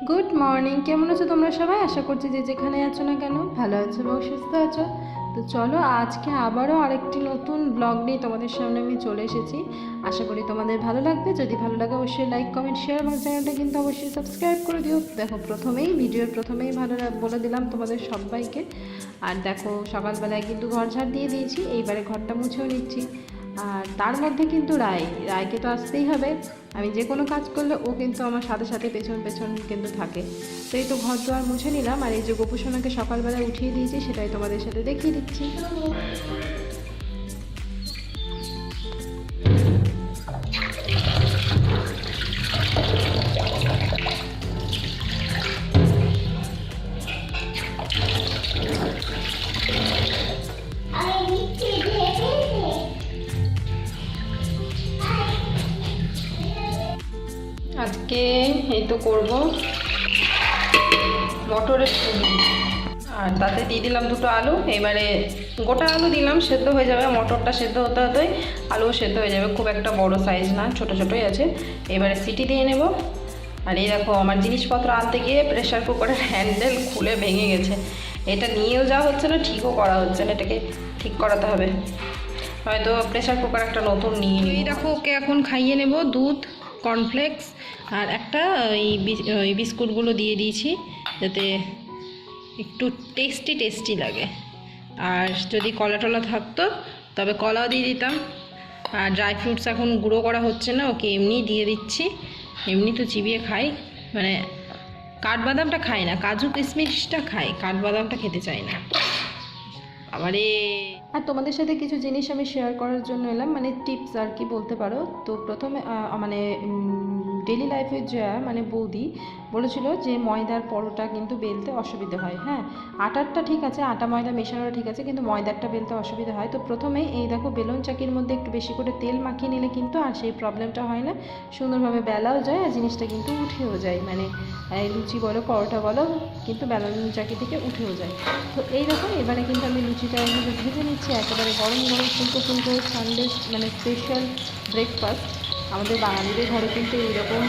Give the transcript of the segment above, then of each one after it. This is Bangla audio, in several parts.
গুড মর্নিং, কেমন আছো তোমরা সবাই? আশা করছি যে যেখানে আছো না কেন ভালো আছো এবং সুস্থ আছো। তো চলো আজকে আবারও আরেকটি নতুন ব্লগ নিয়ে তোমাদের সামনে আমি চলে এসেছি। আশা করি তোমাদের ভালো লাগবে। যদি ভালো লাগে অবশ্যই লাইক কমেন্ট শেয়ার এবং চ্যানেলটা কিন্তু অবশ্যই সাবস্ক্রাইব করে দিও। দেখো ভিডিওর প্রথমেই ভালো বলে দিলাম তোমাদের সবাইকে। আর দেখো সকালবেলায় কিন্তু ঘর ঝাড় দিয়ে দিয়েছি, এইবারে ঘরটা মুছেও নিচ্ছি। আর তার মধ্যে কিন্তু রায়কে তো আসতেই হবে। আমি যে কোনো কাজ করলে ও কিন্তু আমার সাথে সাথে পেছন পেছন কিন্তু থাকে। তো এই তো ঘর দুয়ার মুছে নিলাম, আর এই যে গোপুসোনাকে সকালবেলায় উঠিয়ে দিয়েছি সেটাই তোমাদের সাথে দেখিয়ে দিচ্ছি। আজকে এই তো করবো মটরের ঘুগনি, আর তাতে দিয়ে দিলাম দুটো আলু। এবারে গোটা আলু দিলাম, সেদ্ধ হয়ে যাবে। মটরটা সেদ্ধ হতে হতেই আলুও সেদ্ধ হয়ে যাবে, খুব একটা বড় সাইজ না, ছোট ছোটোই আছে। এবারে সিটি দিয়ে নেব। আর এই দেখো আমার জিনিসপত্র আনতে গিয়ে প্রেশার কুকারের হ্যান্ডেল খুলে ভেঙে গেছে। এটা নিয়েও যাওয়া হচ্ছে না, ঠিকও করা হচ্ছে না। এটাকে ঠিক করাতে হবে, হয়তো প্রেশার কুকার একটা নতুন নিয়ে নিই। এই দেখো ওকে এখন খাইয়ে নেব দুধ, কর্নফ্লেক্স আর একটা ওই বিস্কুটগুলো দিয়ে দিয়েছি যাতে একটু টেস্টি লাগে। আর যদি কলা টলা থাকতো তবে কলাও দিয়ে দিতাম। আর ড্রাই ফ্রুটস এখন গুঁড়ো করা হচ্ছে না, ওকে এমনি দিয়ে দিচ্ছি। এমনি তো চিবিয়ে খাই, মানে কাঠবাদামটা খাই না, কাজু কিশমিশটা খাই, কাঠবাদামটা খেতে চাই না। আবারে আর তোমাদের সাথে কিছু জিনিস আমি শেয়ার করার জন্য এলাম, মানে টিপস আর কি বলতে পারো। তো প্রথমে মানে ডেলি লাইফে যা মানে বৌদি বলেছিল যে ময়দার পরোটা কিন্তু বেলতে অসুবিধা হয়। হ্যাঁ, আটারটা ঠিক আছে, আটা ময়দা মেশানোটা ঠিক আছে, কিন্তু ময়দারটা বেলতে অসুবিধা হয়। তো প্রথমে এই দেখো বেলুন চাকির মধ্যে একটু বেশি করে তেল মাখিয়ে নিলে কিন্তু আর সেই প্রবলেমটা হয় না, সুন্দরভাবে বেলাও যায় আর জিনিসটা কিন্তু উঠেও যায়। মানে লুচি বলো পরোটা বলো কিন্তু বেলুন চাকি থেকে উঠেও যায়। তো এই রকম এবারে কিন্তু আমি লুচিটা এভাবে ভেজে নিচ্ছি একেবারে গরম গরম ফুলকো ফুলকো সানডে মানে স্পেশাল ব্রেকফাস্ট। আমাদের বাঙালিদের ঘরে কিন্তু এইরকম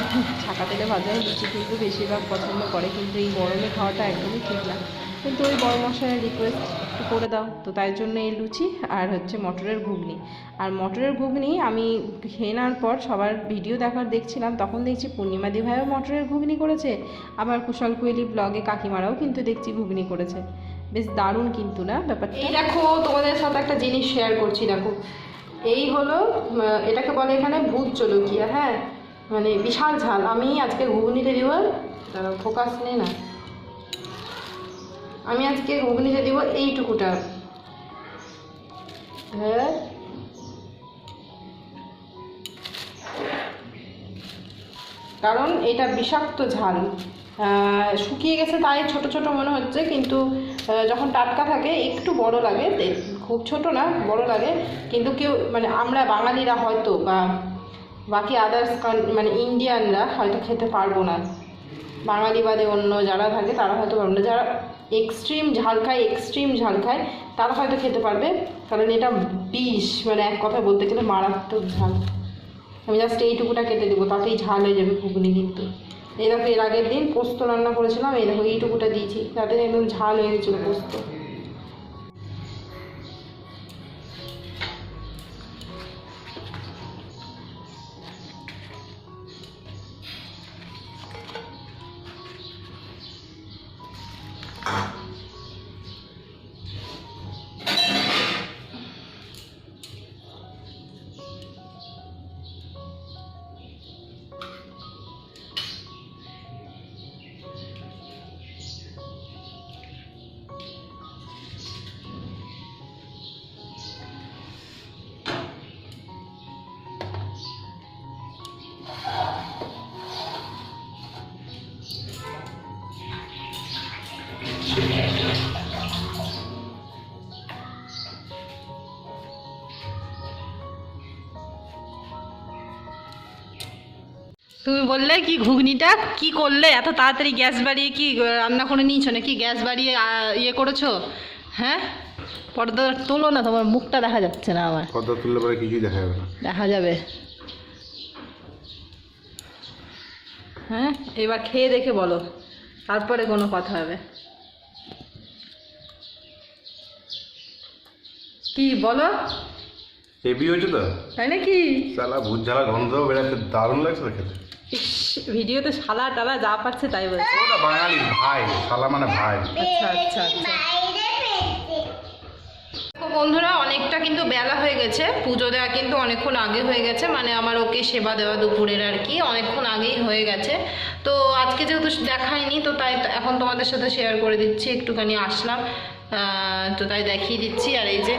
ছাকা তেলে ভাজা লুচি কিন্তু বেশিরভাগ পছন্দ করে, কিন্তু এই গরমে খাওয়াটা একদমই ঠিক না। কিন্তু ওই বড় মশাইয়ের রিকোয়েস্ট একটু করে দাও, তো তাই জন্য এই লুচি আর হচ্ছে মটরের ঘুগনি। আর মটরের ঘুগনি আমি খেয়ে নেওয়ার পর সবার ভিডিও দেখছিলাম, তখন দেখছি পূর্ণিমাদি ভাইও মটরের ঘুগনি করেছে, আবার কুশল কোয়েলি ব্লগে কাকিমারাও কিন্তু দেখছি ঘুগনি করেছে। বেশ দারুণ কিন্তু না ব্যাপারটা। এই দেখো তোমাদের সাথে একটা জিনিস শেয়ার করছি, দেখো এই হলো এটাকে বলে এখানে ভূত জলকিয়া। হ্যাঁ, মানে বিশাল ঝাল। আমি আজকে ঘুগনিতে দিব, তারা ফোকাস নেই না, আমি আজকে ঘুগনিতে দিব এইটুকুটা। হ্যাঁ, কারণ এটা বিষাক্ত ঝাল। শুকিয়ে গেছে তাই ছোট ছোট মনে হচ্ছে, কিন্তু যখন টাটকা থাকে একটু বড় লাগে, খুব ছোট না, বড় লাগে। কিন্তু কেউ মানে আমরা বাঙালিরা হয়তো বা বাকি আদার্স মানে ইন্ডিয়ানরা হয়তো খেতে পারবো না, বাঙালি বাদে অন্য যারা থাকে তারা হয়তো পারবে না। যারা এক্সট্রিম ঝাল খায় তারা হয়তো খেতে পারবে, কারণ এটা বিষ, মানে এক কথা বলতে গেলে মারাত্মক ঝাল। আমি জাস্ট এইটুকুটা কেটে দেবো, তাতেই ঝাল হয়ে যাবে ঘুগনি। কিন্তু এই দেখো এর আগের দিন পোস্ত রান্না করেছিলাম, এই দেখো এইটুকুটা দিয়েছি, তাতে একদম ঝাল হয়ে গেছিলো পোস্ত। তুমি বললে কি ঘুগনিটা কি করলে এত তাড়াতাড়ি? গ্যাস বাড়িয়ে কি রান্না করে নিয়েছো নাকি? গ্যাস বাড়িয়ে ইয়ে করেছো? হ্যাঁ, পর্দা তোলো না, তোমার মুখটা দেখা যাচ্ছে না। আমার পর্দা তুললে পরে কিছুই দেখা যাবে না। দেখা যাবে। হ্যাঁ, এবার খেয়ে দেখে বলো তারপরে কোনো কথা হবে। কি বলো? হেভি হয়েছে তো, তাই নাকি? শালা ভূত ঝালা গন্ধ বেড়াতে দারুণ লাগছে তো খেতে। ভিডিওতে শালা টালা যা পাচ্ছে তাই বলছে। ওটা বাঙালি ভাই, শালা মানে ভাই। আচ্ছা আচ্ছা আচ্ছা। বন্ধুরা অনেকটা কিন্তু বেলা হয়ে গেছে, পুজো দেওয়া কিন্তু অনেকক্ষণ আগে হয়ে গেছে, মানে আমার ওকে সেবা দেওয়া দুপুরের আর কি অনেকক্ষণ আগেই হয়ে গেছে। তো আজকে যেহেতু দেখাইনি তো তাই এখন তোমাদের সাথে শেয়ার করে দিচ্ছি, একটুখানি আসলাম তো তাই দেখিয়ে দিচ্ছি। আর এই যে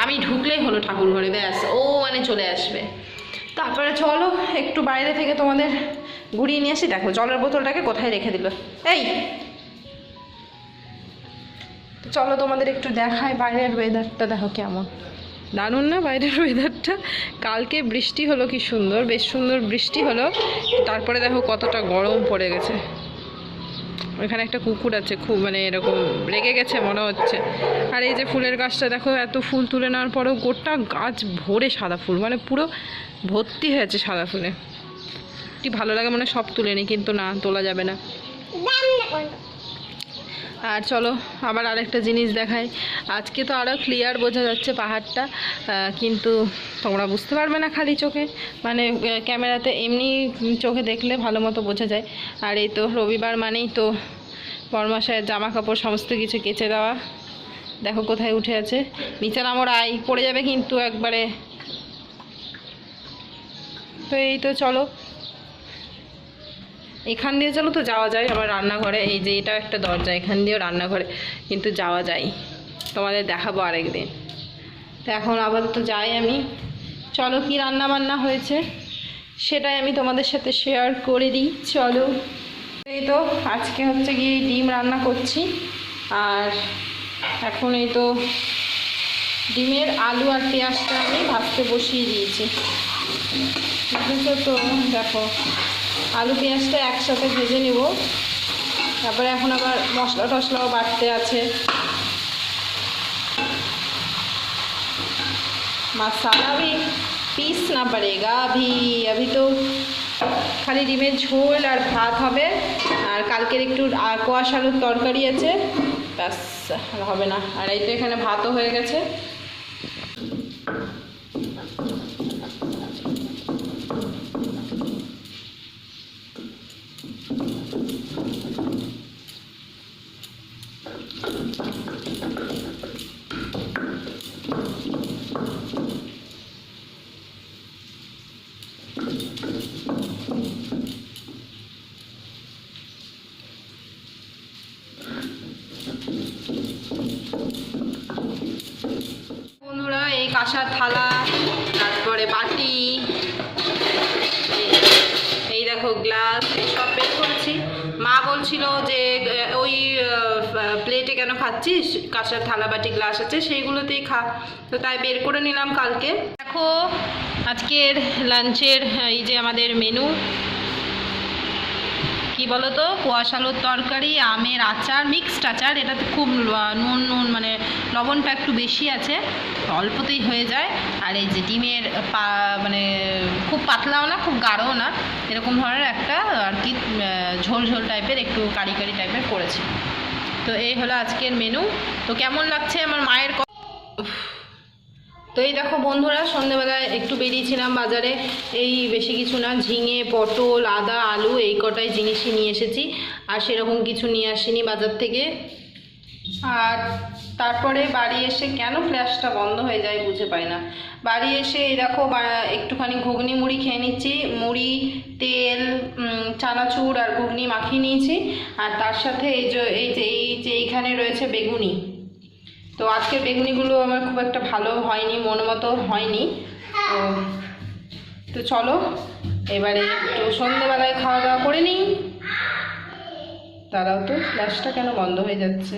আমি ঢুকলেই হলো ঠাকুর ঘরে, ব্যাস ও মানে চলে আসবে। তারপরে চলো একটু বাইরে থেকে তোমাদের ঘুরিয়ে নিয়ে আসি। দেখো জলের বোতলটাকে কোথায় রেখে দিল, এই চলো তোমাদের একটু দেখাই বাইরের ওয়েদারটা। দেখো কেমন দারুণ না বাইরের ওয়েদারটা। কালকে বৃষ্টি হলো, কি সুন্দর, বেশ সুন্দর বৃষ্টি হলো। তারপরে দেখো কতটা গরম পড়ে গেছে। ওইখানে একটা কুকুর আছে, খুব মানে এরকম রেগে গেছে মনে হচ্ছে। আর এই যে ফুলের গাছটা দেখো, এত ফুল তুলে নেওয়ার পরেও গোটা গাছ ভরে সাদা ফুল, মানে পুরো ভর্তি হয়েছে সাদা ফুলে। কি ভালো লাগে, মানে সব তুলে নিই, কিন্তু না, তোলা যাবে না। আর চলো আবার আরেকটা জিনিস দেখাই। আজকে তো আরও ক্লিয়ার বোঝা যাচ্ছে পাহাড়টা, কিন্তু তোমরা বুঝতে পারবে না খালি চোখে, মানে ক্যামেরাতে এমনি চোখে দেখলে ভালো মতো বোঝা যায়। আর এই তো রবিবার মানেই তো বরমাসায়ের জামা কাপড় সমস্ত কিছু কেচে দেওয়া। দেখো কোথায় উঠে আছে, নিচে নামোর আই পড়ে যাবে কিন্তু একবারে। তো এই তো চলো এখান দিয়ে চলো তো যাওয়া যায় আমার রান্নাঘরে। এই যে এটা একটা দরজা, এখান দিয়েও রান্নাঘরে কিন্তু যাওয়া যায়, তোমাদের দেখাবো আরেকদিন। তো এখন আপাতত যাই আমি। চলো কি রান্না বান্না হয়েছে সেটাই আমি তোমাদের সাথে শেয়ার করে দিই, চলো। এই তো আজকে হচ্ছে গিয়ে ডিম রান্না করছি। আর এখন এই তো ডিমের আলু আর পেঁয়াজটা আমি ভাজতে বসিয়ে দিয়েছি, বুঝেছো তো। দেখো আলু পেঁয়াজটা একসাথে ভেজে নেব, তারপরে এখন আবার মশলা টশলাও বাটতে আছে। मसाला भी पीसना पड़ेगा अभी तो খালি ডিমের ঝোল আর ভাত হবে। আর কালকের একটু কোয়াশ আলুর তরকারি আছে, ব্যাস আর হবে না। আর এই তো এখানে ভাতও হয়ে গেছে। বন্ধুরা এই কাঁসার থালা, তারপরে বাটি, এই দেখো গ্লাস, সব বের করেছি। মা বলছিল যে ওই প্লেটে কেন খাচ্ছিস, কাঁসার থালা বাটি গ্লাস আছে সেইগুলোতেই খা, তো তাই বের করে নিলাম কালকে। দেখো আজকের লাঞ্চের এই যে আমাদের মেনু, কি বলো তো, কোয়াশ আলুর তরকারি, আমের আচার, মিক্সড আচার। এটাতে খুব নুন মানে লবণটা একটু বেশি আছে, অল্পতেই হয়ে যায়। আর এই যে ডিমের মানে খুব পাতলাও না খুব গাঢ়ও না, এরকম ধরনের একটা আর কি ঝোল ঝোল টাইপের, একটু কারি কারি টাইপের করেছি। তো এই হলো আজকের মেনু। তো কেমন লাগছে আমার মায়ের। তো এই দেখো বন্ধুরা সন্ধ্যেবেলায় একটু বেরিয়েছিলাম বাজারে, এই বেশি কিছু না, ঝিঙে, পটল, আদা, আলু এই কটাই জিনিসই নিয়ে এসেছি, আর সেরকম কিছু নিয়ে আসিনি বাজার থেকে। আর তারপরে বাড়ি এসে কেন ফ্ল্যাশটা বন্ধ হয়ে যায় বুঝে পাই না। বাড়ি এসে এই দেখো একটুখানি ঘুগনি মুড়ি খেয়ে নিচ্ছি, মুড়ি, তেল, চানাচুর আর ঘুগনি মাখিয়ে নিয়েছি। আর তার সাথে এইখানে রয়েছে বেগুনি। তো আজকের বেগুনিগুলো আমার খুব একটা ভালো হয়নি, মন মতো হয়নি। তো চলো এবারে একটু সন্ধ্যেবেলায় খাওয়া দাওয়া করে নিই। তারাও তো ফ্ল্যাশটা কেন বন্ধ হয়ে যাচ্ছে।